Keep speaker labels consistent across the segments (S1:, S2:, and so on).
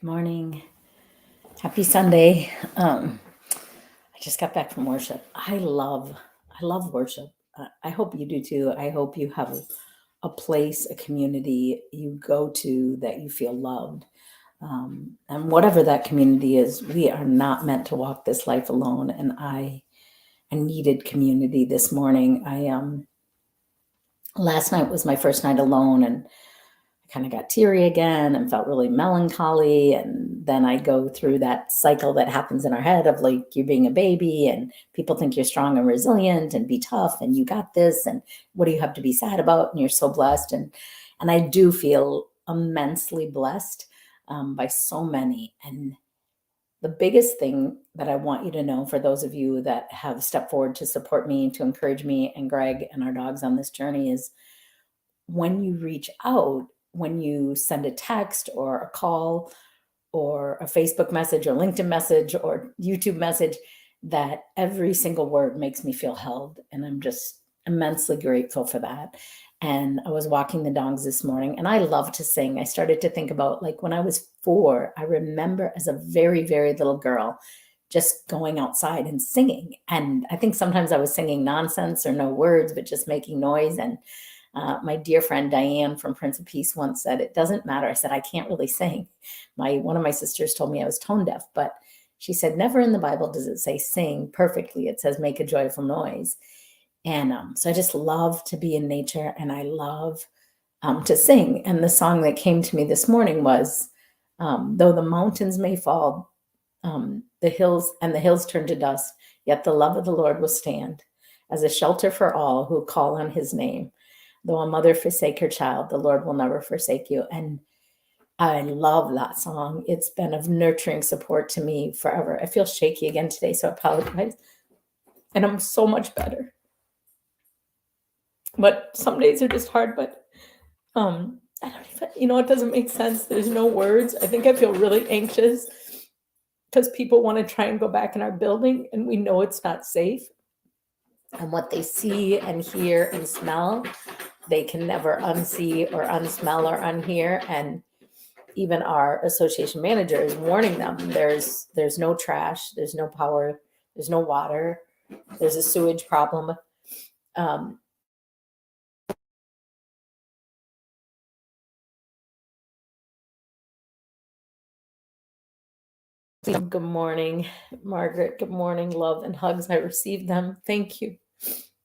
S1: Morning. Happy Sunday. I just got back from worship. I love worship. I hope you do too. I hope you have a place, a community you go to that you feel loved. And whatever that community is, we are not meant to walk this life alone. And I needed community this morning. I Last night was my first night alone, and I kind of got teary again and felt really melancholy. And then I go through that cycle that happens in our head of like you being a baby and people think you're strong and resilient and be tough and you got this and what do you have to be sad about and you're so blessed. And I do feel immensely blessed by so many. And the biggest thing that I want you to know for those of you that have stepped forward to support me, to encourage me and Greg and our dogs on this journey is when you reach out, when you send a text or a call or a Facebook message or LinkedIn message or YouTube message, that every single word makes me feel held. And I'm just immensely grateful for that. And I was walking the dogs this morning and I love to sing. I started to think about like when I was 4, I remember as a very, very little girl just going outside and singing. And I think sometimes I was singing nonsense or no words, but just making noise. And my dear friend Diane from Prince of Peace once said, "It doesn't matter." I said, "I can't really sing." One of my sisters told me I was tone deaf, but she said, "Never in the Bible does it say sing perfectly. It says make a joyful noise." And so I just love to be in nature, and I love to sing. And the song that came to me this morning was, "Though the mountains may fall, the hills turn to dust, yet the love of the Lord will stand as a shelter for all who call on His name. Though a mother forsake her child, the Lord will never forsake you." And I love that song. It's been of nurturing support to me forever. I feel shaky again today, so I apologize. And I'm so much better. But some days are just hard, but I don't even, it doesn't make sense. There's no words. I think I feel really anxious because people want to try and go back in our building and we know it's not safe. And what they see and hear and smell, they can never unsee or unsmell or unhear. And even our association manager is warning them there's no trash, there's no power, there's no water, there's a sewage problem. Good morning, Margaret. Good morning. Love and hugs. I received them. Thank you.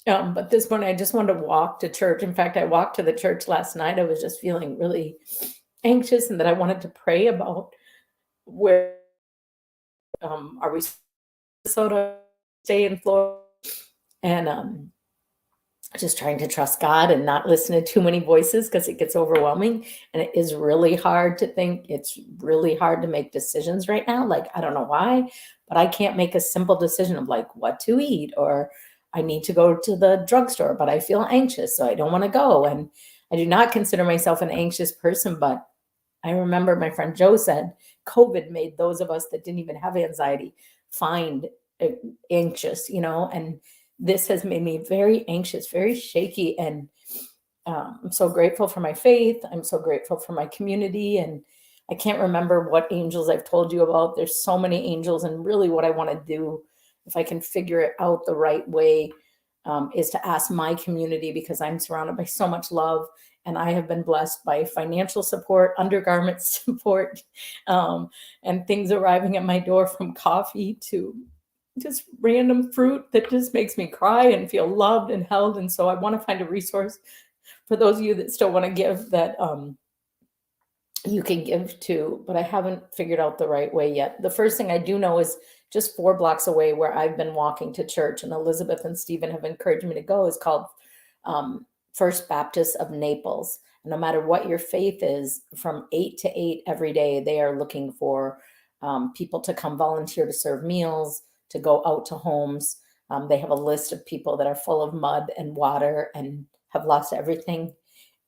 S1: But this morning I just wanted to walk to church. In fact, I walked to the church last night. I was just feeling really anxious and that I wanted to pray about where are we Minnesota, stay in Florida, and just trying to trust God and not listen to too many voices because it gets overwhelming. And it is really hard to think. It's really hard to make decisions right now. Like, I don't know why, but I can't make a simple decision of like what to eat, or I need to go to the drugstore, but I feel anxious, so I don't want to go. And I do not consider myself an anxious person, but I remember my friend Joe said COVID made those of us that didn't even have anxiety find anxious, and this has made me very anxious, very shaky. And I'm so grateful for my faith. I'm so grateful for my community. And I can't remember what angels I've told you about. There's so many angels. And really what I want to do, if I can figure it out the right way, is to ask my community, because I'm surrounded by so much love. And I have been blessed by financial support, undergarment support, and things arriving at my door, from coffee to just random fruit that just makes me cry and feel loved and held. And so I want to find a resource for those of you that still want to give, that you can give to, but I haven't figured out the right way yet. The first thing I do know is just 4 blocks away where I've been walking to church, and Elizabeth and Stephen have encouraged me to go, is called First Baptist of Naples. And no matter what your faith is, from 8 to 8 every day, they are looking for people to come volunteer to serve meals, to go out to homes. They have a list of people that are full of mud and water and have lost everything,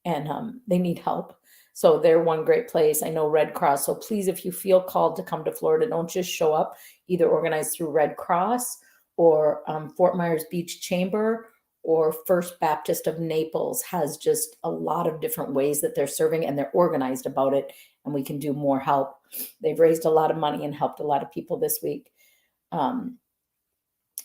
S1: and they need help. So they're one great place. I know Red Cross. So please, if you feel called to come to Florida, don't just show up. Either organize through Red Cross or Fort Myers Beach Chamber or First Baptist of Naples has just a lot of different ways that they're serving, and they're organized about it, and we can do more help. They've raised a lot of money and helped a lot of people this week.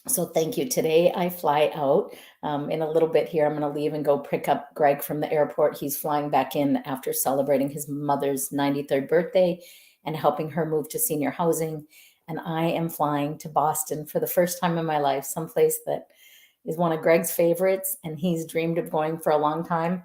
S1: So thank you. Today I fly out in a little bit here. I'm going to leave and go pick up Greg from the airport. He's flying back in after celebrating his mother's 93rd birthday and helping her move to senior housing. And I am flying to Boston for the first time in my life, someplace that is one of Greg's favorites, and he's dreamed of going for a long time.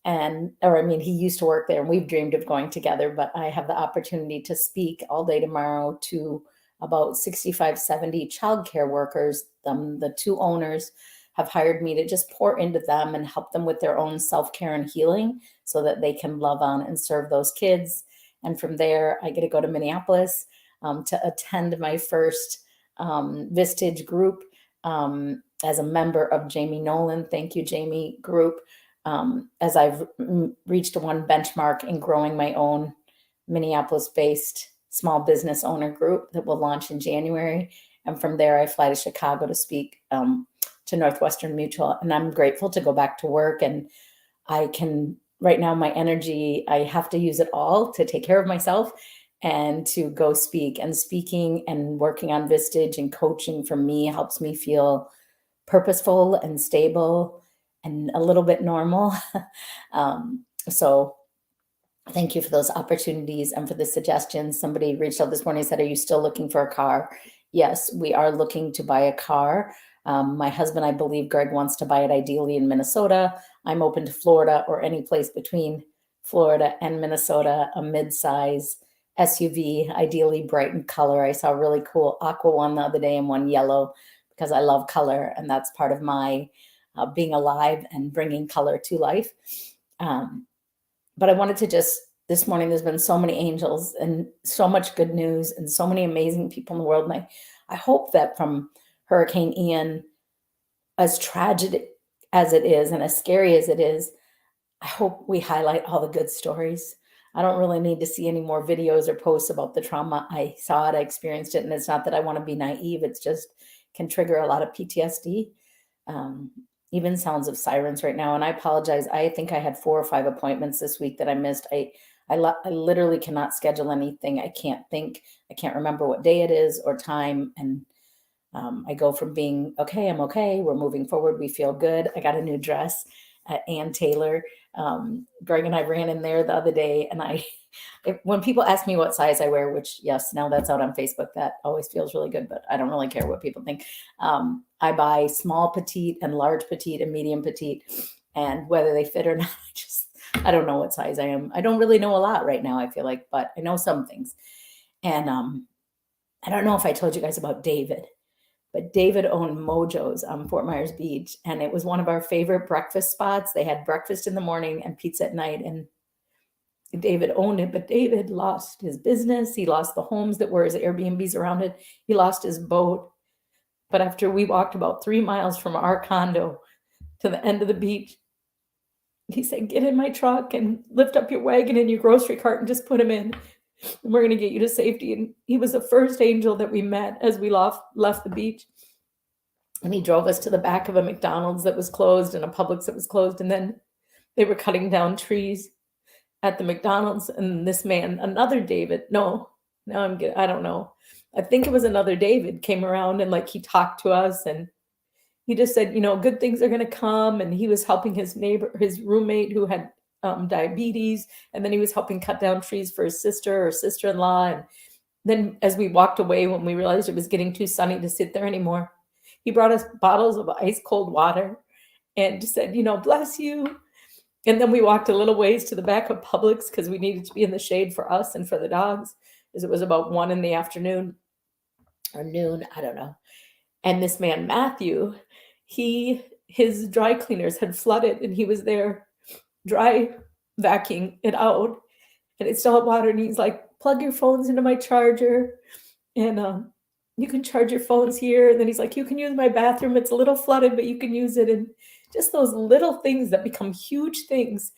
S1: He used to work there, and we've dreamed of going together, but I have the opportunity to speak all day tomorrow to about 65, 70 childcare workers. The two owners have hired me to just pour into them and help them with their own self-care and healing so that they can love on and serve those kids. And from there, I get to go to Minneapolis to attend my first Vistage group as a member of Jamie Nolan. Thank you, Jamie group. As I've reached one benchmark in growing my own Minneapolis-based small business owner group that will launch in January. And from there, I fly to Chicago to speak to Northwestern Mutual. And I'm grateful to go back to work. And I can, right now, my energy, I have to use it all to take care of myself and to go speak. And speaking and working on Vistage and coaching for me helps me feel purposeful and stable and a little bit normal. So thank you for those opportunities and for the suggestions. Somebody reached out this morning and said, are you still looking for a car? Yes, we are looking to buy a car. My husband, I believe Greg wants to buy it ideally in Minnesota. I'm open to Florida or any place between Florida and Minnesota, a mid-size SUV, ideally bright in color. I saw a really cool aqua one the other day and one yellow because I love color, and that's part of my being alive and bringing color to life. But I wanted to just, this morning, there's been so many angels and so much good news and so many amazing people in the world. And I hope that from Hurricane Ian, as tragic as it is and as scary as it is, I hope we highlight all the good stories. I don't really need to see any more videos or posts about the trauma. I saw it, I experienced it, and it's not that I want to be naive. It's just can trigger a lot of PTSD. Even sounds of sirens right now. And I apologize. I think I had 4 or 5 appointments this week that I missed. I literally cannot schedule anything. I can't think. I can't remember what day it is or time. And I go from being, okay, I'm okay. We're moving forward. We feel good. I got a new dress at Ann Taylor. Greg and I ran in there the other day, and when people ask me what size I wear, which yes, now that's out on Facebook, that always feels really good, but I don't really care what people think. I buy small petite and large petite and medium petite, and whether they fit or not, I don't know what size I am. I don't really know a lot right now, I feel like, but I know some things. And I don't know if I told you guys about David, but David owned Mojo's on Fort Myers Beach, and it was one of our favorite breakfast spots. They had breakfast in the morning and pizza at night, and David owned it, but David lost his business. He lost the homes that were his Airbnbs around it. He lost his boat. But after we walked about 3 miles from our condo to the end of the beach, he said, get in my truck and lift up your wagon and your grocery cart and just put him in. And we're going to get you to safety. And he was the first angel that we met as we left the beach. And he drove us to the back of a McDonald's that was closed and a Publix that was closed. And then they were cutting down trees at the McDonald's. And this man, another David, I don't know. I think it was another David came around and he talked to us and he just said, good things are going to come. And he was helping his roommate who had diabetes. And then he was helping cut down trees for his sister or sister-in-law. And then as we walked away, when we realized it was getting too sunny to sit there anymore, he brought us bottles of ice cold water and just said, bless you. And then we walked a little ways to the back of Publix because we needed to be in the shade for us and for the dogs, as it was about 1 p.m. or noon, I don't know. And this man, Matthew, his dry cleaners had flooded and he was there dry vacuuming it out and it still had water. And he's like, plug your phones into my charger and you can charge your phones here. And then he's like, you can use my bathroom. It's a little flooded, but you can use it. And just those little things that become huge things.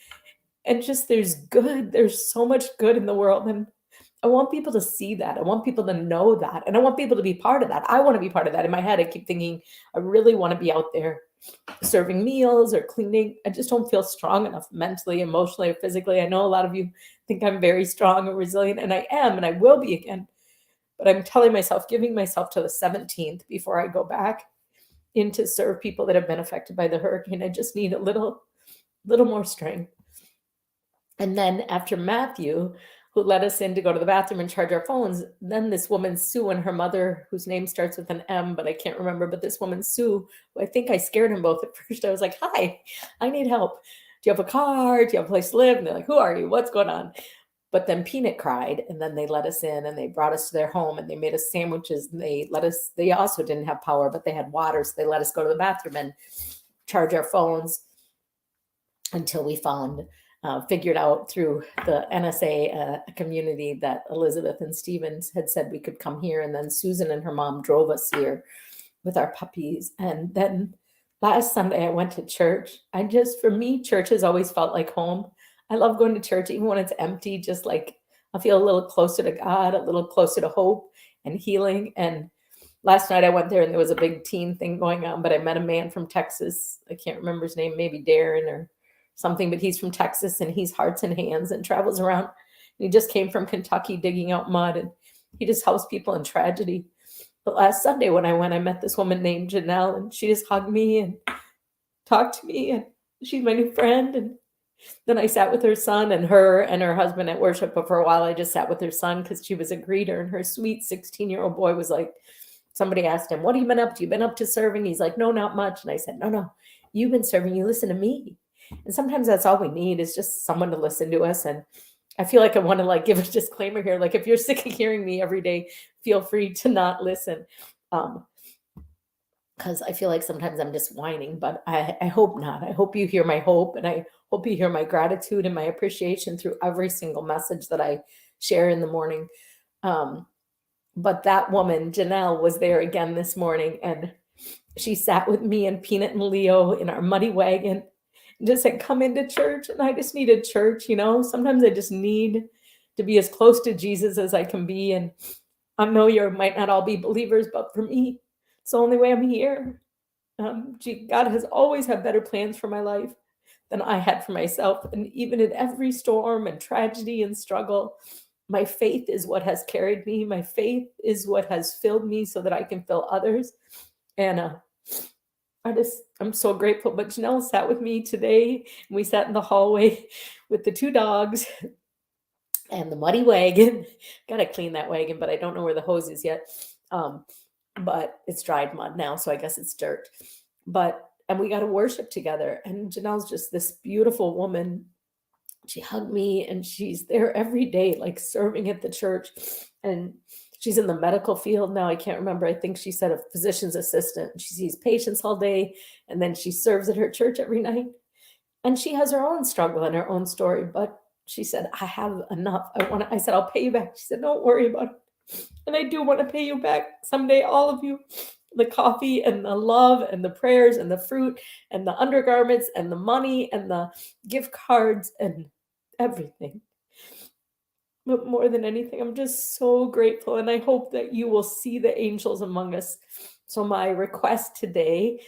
S1: And just there's so much good in the world. And I want people to see that. I want people to know that. And I want people to be part of that. I want to be part of that. In my head, I keep thinking, I really want to be out there serving meals or cleaning. I just don't feel strong enough mentally, emotionally, or physically. I know a lot of you think I'm very strong and resilient, and I am, and I will be again. But I'm telling myself, giving myself to the 17th before I go back in to serve people that have been affected by the hurricane. I just need a little more strength. And then after Matthew, who let us in to go to the bathroom and charge our phones, then this woman, Sue, and her mother, whose name starts with an M, but I can't remember, but this woman, Sue, who I think I scared them both at first. I was like, hi, I need help. Do you have a car? Do you have a place to live? And they're like, who are you? What's going on? But then Peanut cried, and then they let us in, and they brought us to their home, and they made us sandwiches, and they also didn't have power, but they had water, so they let us go to the bathroom and charge our phones until we figured out through the NSA community that Elizabeth and Stevens had said we could come here. And then Susan and her mom drove us here with our puppies. And then last Sunday I went to church. For me, church has always felt like home. I love going to church, even when it's empty, just like I feel a little closer to God, a little closer to hope and healing. And last night I went there and there was a big teen thing going on, but I met a man from Texas. I can't remember his name, maybe Darren or something, but he's from Texas, and he's Hearts and Hands and travels around. And he just came from Kentucky digging out mud, and he just helps people in tragedy. But last Sunday when I went, I met this woman named Janelle, and she just hugged me and talked to me, and she's my new friend. And then I sat with her son and her husband at worship, but for a while I just sat with her son because she was a greeter, and her sweet 16-year-old boy was like, somebody asked him, what have you been up to? You been up to serving? He's like, no, not much. And I said, no, you've been serving. You listen to me. And sometimes that's all we need, is just someone to listen to us. And I feel like I want to give a disclaimer here. Like, if you're sick of hearing me every day, feel free to not listen. Because I feel like sometimes I'm just whining, but I hope not. I hope you hear my hope, and I hope you hear my gratitude and my appreciation through every single message that I share in the morning. But that woman, Janelle, was there again this morning, and she sat with me and Peanut and Leo in our muddy wagon, just said, come into church. And I just needed church. Sometimes I just need to be as close to Jesus as I can be. And I know you might not all be believers, but for me, it's the only way I'm here. God has always had better plans for my life than I had for myself. And even in every storm and tragedy and struggle, my faith is what has carried me. My faith is what has filled me so that I can fill others. And I'm so grateful. But Janelle sat with me today, and we sat in the hallway with the two dogs and the muddy wagon. Gotta clean that wagon, but I don't know where the hose is yet. But it's dried mud now, so I guess it's dirt. And we got to worship together. And Janelle's just this beautiful woman. She hugged me, and she's there every day, serving at the church. And she's in the medical field now. I can't remember. I think she said a physician's assistant. She sees patients all day, and then she serves at her church every night. And she has her own struggle and her own story. But she said, I have enough. I said, I'll pay you back. She said, don't worry about it. And I do want to pay you back someday, all of you. The coffee and the love and the prayers and the fruit and the undergarments and the money and the gift cards and everything. But more than anything, I'm just so grateful, and I hope that you will see the angels among us. So my request today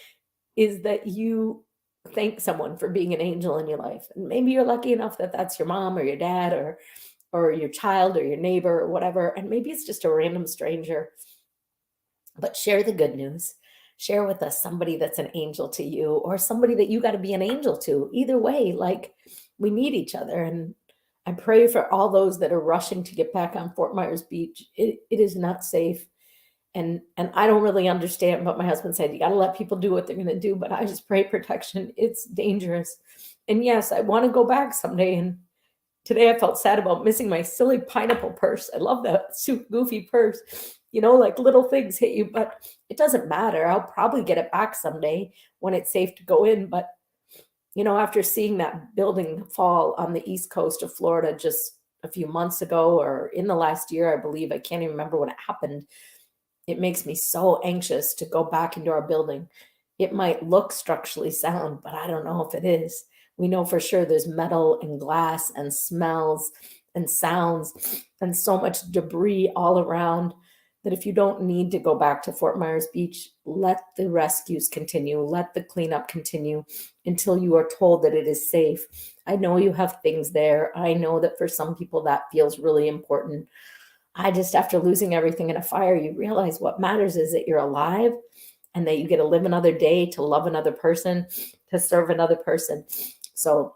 S1: is that you thank someone for being an angel in your life. And maybe you're lucky enough that that's your mom or your dad or your child or your neighbor or whatever. And maybe it's just a random stranger. But share the good news. Share with us somebody that's an angel to you, or somebody that you got to be an angel to. Either way, we need each other. And I pray for all those that are rushing to get back on Fort Myers Beach. It is not safe. And I don't really understand, but my husband said, you got to let people do what they're going to do. But I just pray protection. It's dangerous. And yes, I want to go back someday. And today I felt sad about missing my silly pineapple purse. I love that goofy purse. Little things hit you, but it doesn't matter. I'll probably get it back someday when it's safe to go in. But, after seeing that building fall on the east coast of Florida just a few months ago, or in the last year, I believe, I can't even remember when it happened. It makes me so anxious to go back into our building. It might look structurally sound, but I don't know if it is. We know for sure there's metal and glass and smells and sounds and so much debris all around. that if you don't need to go back to Fort Myers Beach, let the rescues continue, let the cleanup continue until you are told that it is safe. I know you have things there. I know that for some people that feels really important. I just, after losing everything in a fire, you realize what matters is that you're alive and that you get to live another day, to love another person, to serve another person. So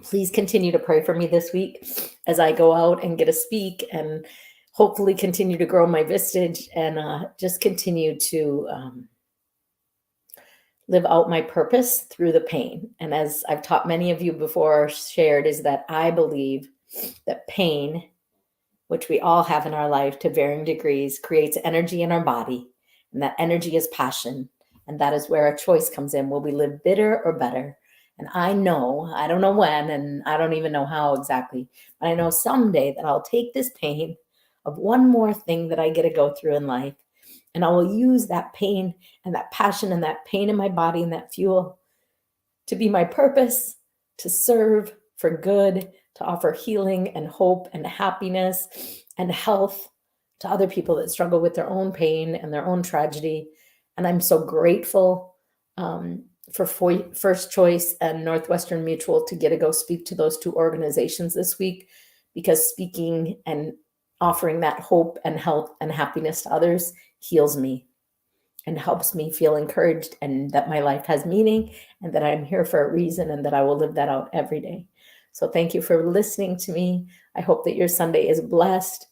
S1: please continue to pray for me this week as I go out and get to speak and hopefully continue to grow my Vistage and just continue to live out my purpose through the pain. And as I've taught many of you before, shared, is that I believe that pain, which we all have in our life to varying degrees, creates energy in our body. And that energy is passion. And that is where a choice comes in. Will we live bitter or better? And I know, I don't know when, and I don't even know how exactly, but I know someday that I'll take this pain of one more thing that I get to go through in life, and I will use that pain and that passion and that pain in my body and that fuel to be my purpose, to serve for good, to offer healing and hope and happiness and health to other people that struggle with their own pain and their own tragedy. And I'm so grateful for First Choice and Northwestern Mutual to get to go speak to those two organizations this week, because speaking and offering that hope and health and happiness to others heals me and helps me feel encouraged, and that my life has meaning, and that I'm here for a reason, and that I will live that out every day. So thank you for listening to me. I hope that your Sunday is blessed.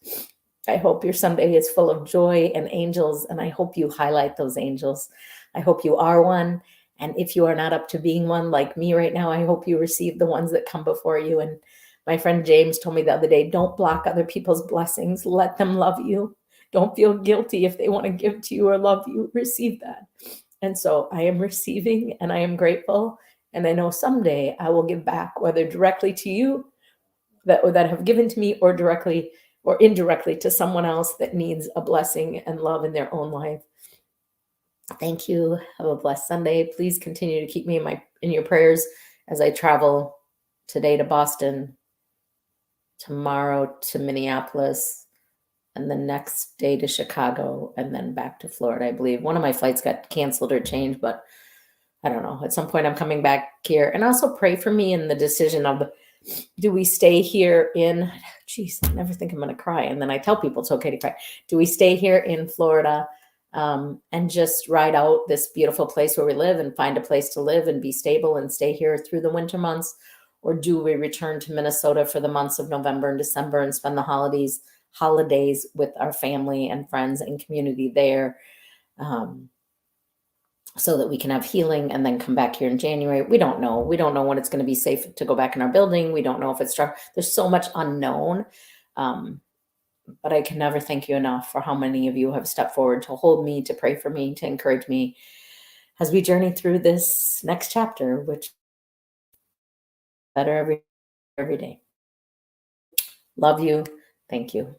S1: I hope your Sunday is full of joy and angels, and I hope you highlight those angels. I hope you are one. And if you are not up to being one like me right now, I hope you receive the ones that come before you. And my friend James told me the other day, don't block other people's blessings. Let them love you. Don't feel guilty if they want to give to you or love you. Receive that. And so I am receiving, and I am grateful. And I know someday I will give back, whether directly to you that have given to me, or directly or indirectly to someone else that needs a blessing and love in their own life. Thank you. Have a blessed Sunday. Please continue to keep me in your prayers as I travel today to Boston, tomorrow to Minneapolis, and the next day to Chicago, and then back to Florida. I believe one of my flights got canceled or changed, but I don't know. At some point I'm coming back here. And also pray for me in the decision of do we stay here in, geez, I never think I'm going to cry. And then I tell people it's okay to cry. Do we stay here in Florida and just ride out this beautiful place where we live and find a place to live and be stable and stay here through the winter months? Or do we return to Minnesota for the months of November and December and spend the holidays with our family and friends and community there, so that we can have healing and then come back here in January? We don't know. We don't know when it's going to be safe to go back in our building. We don't know if it's dark. There's so much unknown. But I can never thank you enough for how many of you have stepped forward to hold me, to pray for me, to encourage me as we journey through this next chapter, which is better every day. Love you. Thank you.